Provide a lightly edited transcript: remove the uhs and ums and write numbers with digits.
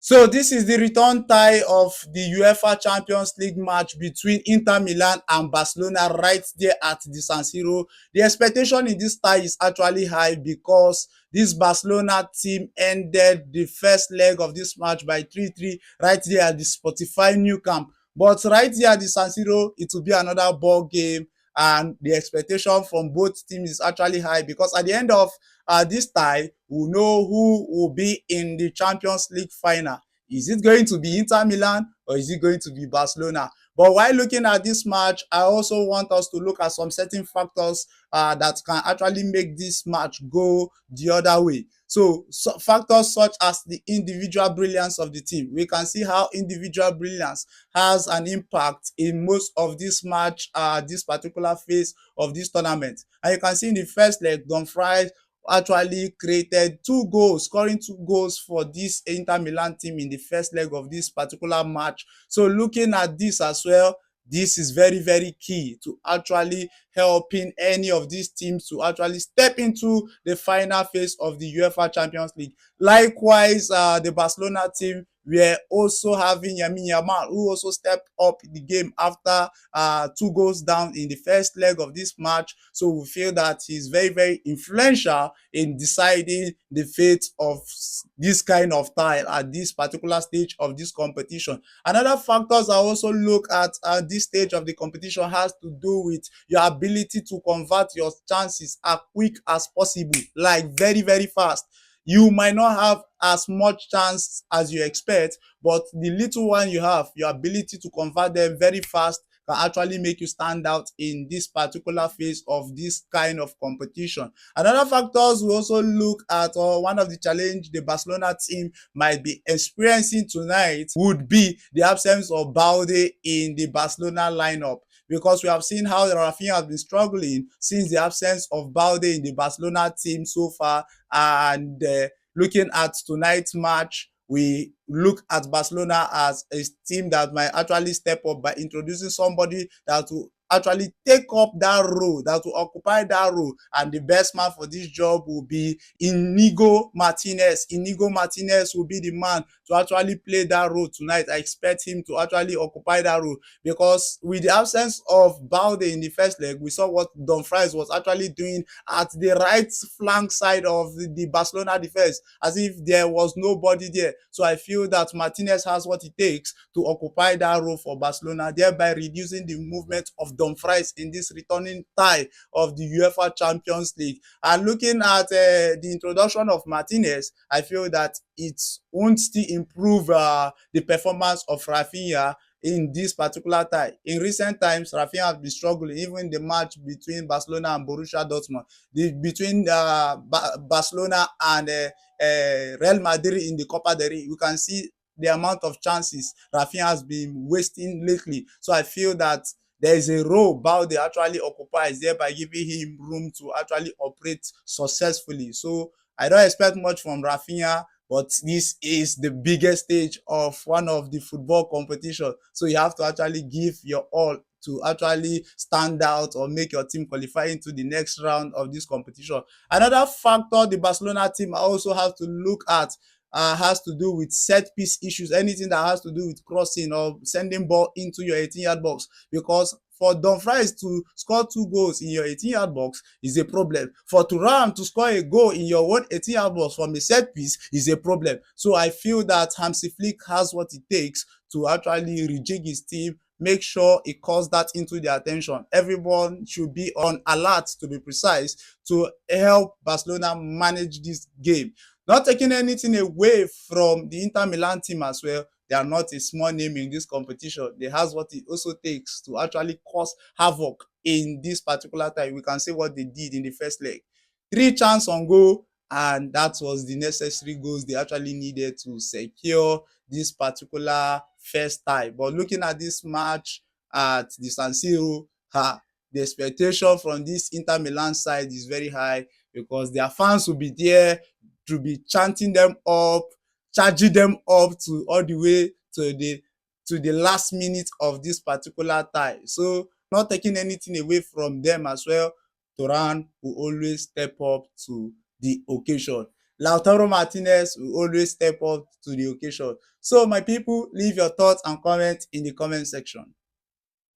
So this is the return tie of the UEFA Champions League match between Inter Milan and Barcelona right there at the San Siro. The expectation in this tie is actually high because this Barcelona team ended the first leg of this match by 3-3 right there at the Spotify Nou Camp. But right here at the San Siro, it will be another ball game, and the expectation from both teams is actually high because at the end of this tie, we know who will be in the Champions League final. Is it going to be Inter Milan or is it going to be Barcelona? But while looking at this match, I also want us to look at some certain factors that can actually make this match go the other way. So factors such as the individual brilliance of the team. We can see how individual brilliance has an impact in most of this match, this particular phase of this tournament. And you can see in the first leg, Dumfries actually created scoring 2 goals for this Inter Milan team in the first leg of this particular match. So looking at this as well, this is very, very key to actually helping any of these teams to actually step into the final phase of the UEFA Champions League. Likewise, the Barcelona team were also having Yamin Yamal, who also stepped up the game after 2 goals down in the first leg of this match. So we feel that he's very, very influential in deciding the fate of this kind of tie at this particular stage of this competition. Another factors I also look at this stage of the competition has to do with your ability to convert your chances as quick as possible, like very, very fast. You might not have as much chance as you expect, but the little one you have, your ability to convert them very fast can actually make you stand out in this particular phase of this kind of competition. Another factors we also look at, or one of the challenge the Barcelona team might be experiencing tonight, would be the absence of Balde in the Barcelona lineup, because we have seen how Rafinha has been struggling since the absence of Balde in the Barcelona team so far. And looking at tonight's match, we look at Barcelona as a team that might actually step up by introducing somebody that will actually take up that role, that will occupy that role. And the best man for this job will be Inigo Martinez. Inigo Martinez will be the man to actually play that role tonight. I expect him to actually occupy that role, because with the absence of Balde in the first leg, we saw what Dumfries was actually doing at the right flank side of the Barcelona defense, as if there was nobody there. So I feel that Martinez has what it takes to occupy that role for Barcelona, thereby reducing the movement of Dumfries in this returning tie of the UEFA Champions League. And looking at the introduction of Martinez, I feel that it won't still improve the performance of Rafinha in this particular tie. In recent times, Rafinha has been struggling, even the match between Barcelona and Borussia Dortmund, between Barcelona and Real Madrid in the Copa del Rey. You can see the amount of chances Rafinha has been wasting lately. So I feel that there is a role Balde actually occupies, thereby giving him room to actually operate successfully. So I don't expect much from Rafinha, but this is the biggest stage of one of the football competition. So you have to actually give your all to actually stand out or make your team qualify into the next round of this competition. Another factor the Barcelona team also has to look at has to do with set piece issues, anything that has to do with crossing or sending ball into your 18-yard box, because for Dumfries to score 2 goals in your 18-yard box is a problem. For Thuram to score a goal in your own 18-yard box from a set piece is a problem. So I feel that Hansi Flick has what it takes to actually rejig his team, make sure he calls that into their attention. Everyone should be on alert, to be precise, to help Barcelona manage this game. Not taking anything away from the Inter Milan team as well. They are not a small name in this competition. They has what it also takes to actually cause havoc in this particular time. We can see what they did in the first leg. 3 chances on goal, and that was the necessary goals they actually needed to secure this particular first tie. But looking at this match at the San Siro, the expectation from this Inter Milan side is very high, because their fans will be there to be chanting them up, charging them up to all the way to the last minute of this particular tie. So not taking anything away from them as well, Turan will always step up to the occasion. Lautaro Martinez will always step up to the occasion. So my people, leave your thoughts and comments in the comment section.